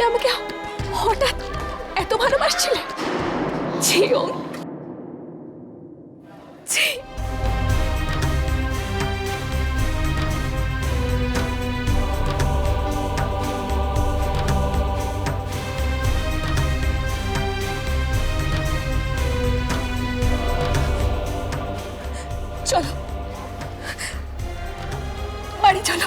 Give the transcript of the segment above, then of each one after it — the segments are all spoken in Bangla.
আমাকে হঠাৎ এত ভালোবাসছিলে? ঝিও ছি। চলো বাড়ি চলো।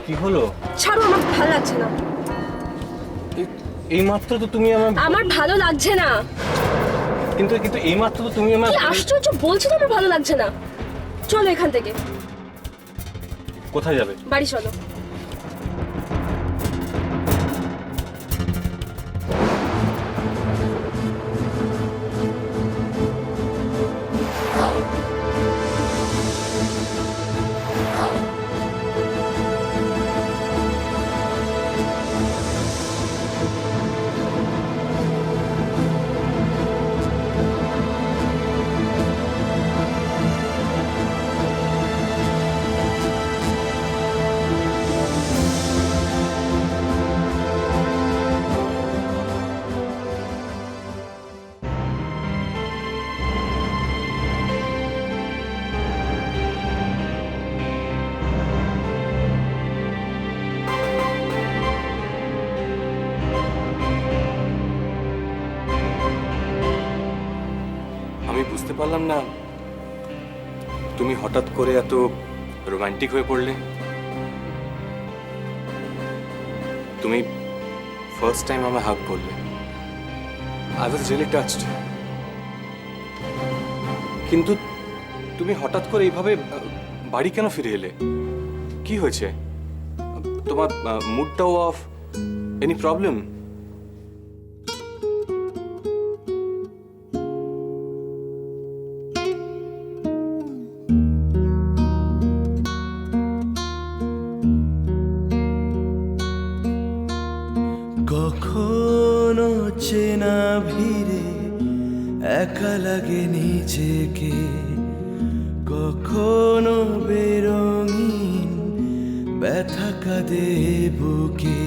কি হলো? ছাড়ো, আমার ভালো লাগছে না। এই মাত্র তো তুমি আমার ভালো লাগছে না। কিন্তু কিন্তু এই মাত্র তো তুমি কি আশ্চর্য, বলছি তো আমার ভালো লাগছে না। চলো এখান থেকে। কোথায় যাবে? বাড়ি চলো। আমি বুঝতে পারলাম না তুমি হঠাৎ করে এত রোমান্টিক হয়ে পড়লে। তুমি ফার্স্ট টাইম আমায় হাগ করলে। I was really touched. কিন্তু তুমি হঠাৎ করে এইভাবে বাড়ি কেন ফিরে এলে? কি হয়েছে? তোমার মুডটাও অফ? Any problem? কখনো চেনা ভিড়ে একা লাগে নিজেকে, কখনো বেরঙিন ব্যথা কাঁদে বুকে,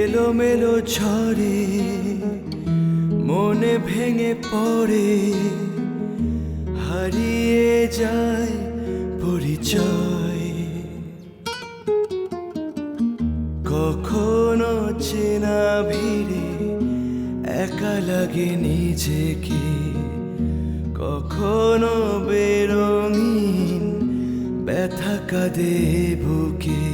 এলোমেলো ঝড়ে মনে ভেঙে পড়ে, হারিয়ে যায় পরিচয়। কখনো চেনা ভিড়ে একা লাগে নিজেকে, কখনো বেরঙিন ব্যথা কাঁদে বুকে।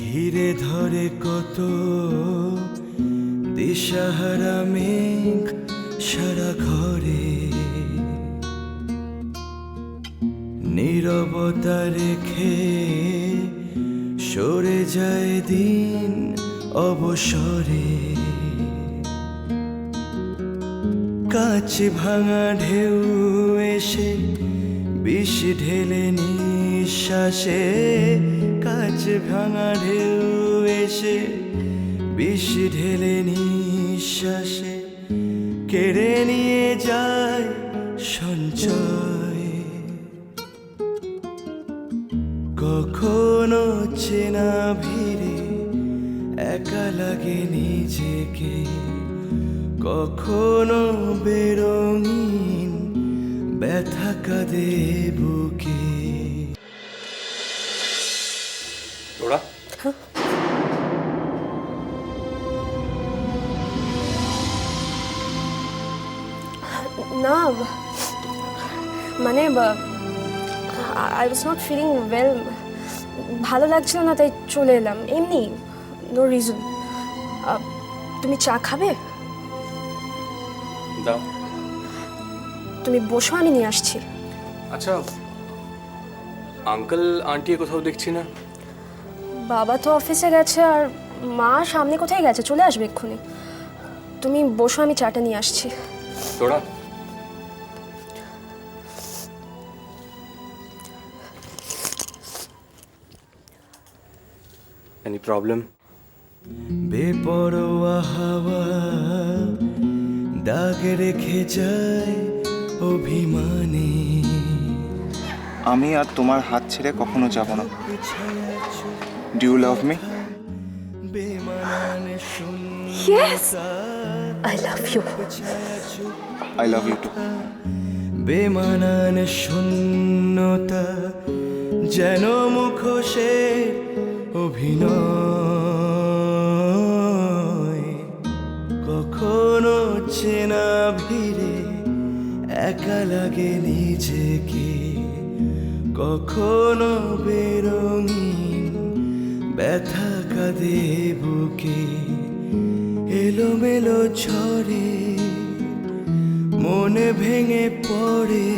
ঘিরে ধরে কত দিশাহারা মেঘ সারা ঘরে, নীরবতা রেখে সরে যায় দিন অবসরে। কাঁচ ভাঙা ঢেউ এসে বিষ ঢেলে নিঃশ্বাসে, কাঁচ ভাঙা ঢেউ এসে বিষ ঢেলে নিঃশ্বাসে, কেড়ে নিয়ে যায় সঞ্চয়। কখনো চেনা ভিড়ে একা লাগে নিজেকে, কখনো বেরঙিন ব্যথা কাঁদে বুকে। তোরা না মানে I was not feeling well, ভালো লাগছিল না তাই চলে এলাম, এমনি, নো রিজন। তুমি চা খাবে? দাও। তুমি বসো, আমি নিয়ে আসছি। আচ্ছা, আঙ্কেল আন্টি কোথাও দেখছি না। বাবা তো অফিসে গেছে আর মা সামনে কোথায় গেছে, চলে আসবে এক্ষুনি। তুমি বসো, আমি চাটা নিয়ে আসছি। তোরা এনি প্রবলেম? বেপরোয়া হাওয়া দাগ রেখে যায় অভিমানে। আমি আর তোমার হাত ছেড়ে কখনো যাব না। Do you love me? বেমানানে yes, I love you. I love you too. বেমানানে শূন্যতা যেন মুখোশের অভিনয়, কখনো চেনা ভিড়ে একা লাগে নিজেকে, কখনো বেরঙিন ব্যথা কাঁদে বুকে। এলোমেলো ঝড়ে মনে ভেঙে পড়ে,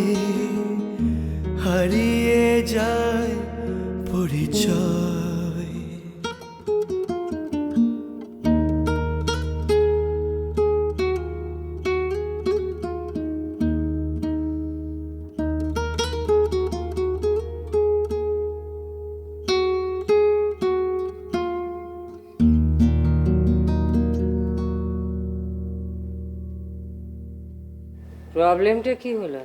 হারিয়ে যায় পরিচয়। প্রবলেমটা কি হলো?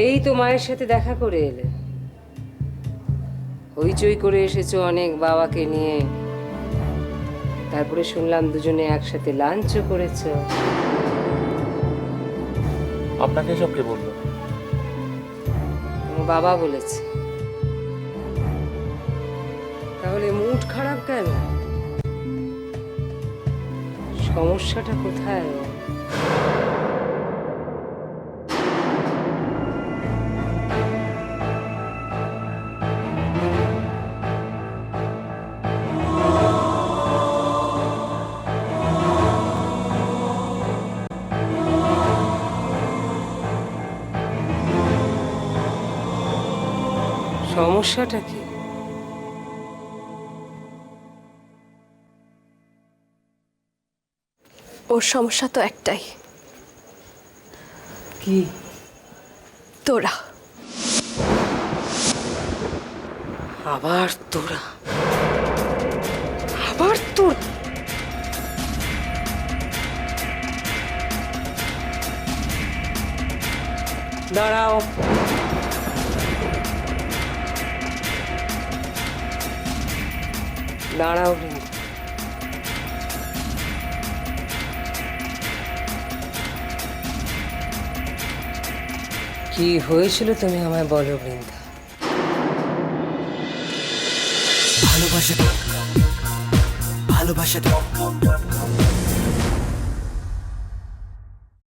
এই তো মায়ের সাথে দেখা করে এলে, হইচই করে এসেছো অনেক বাবাকে নিয়ে, তারপরে শুনলাম দুজনে একসাথে লাঞ্চও করেছো। আপনাকে এসব কে বললো? তোমার বাবা বলেছে। তাহলে মুড খারাপ কেন? সমস্যাটা কোথায়? সমস্যাটা কি? ওর সমস্যা তো একটাই, কি? তোরা। আবার তোরা? আবার তোর? দাঁড়াও, দাঁড়াও রে। কি হয়েছিল তুমি আমায় বলো বৃন্দা। ভালোবাসা ভালোবাসা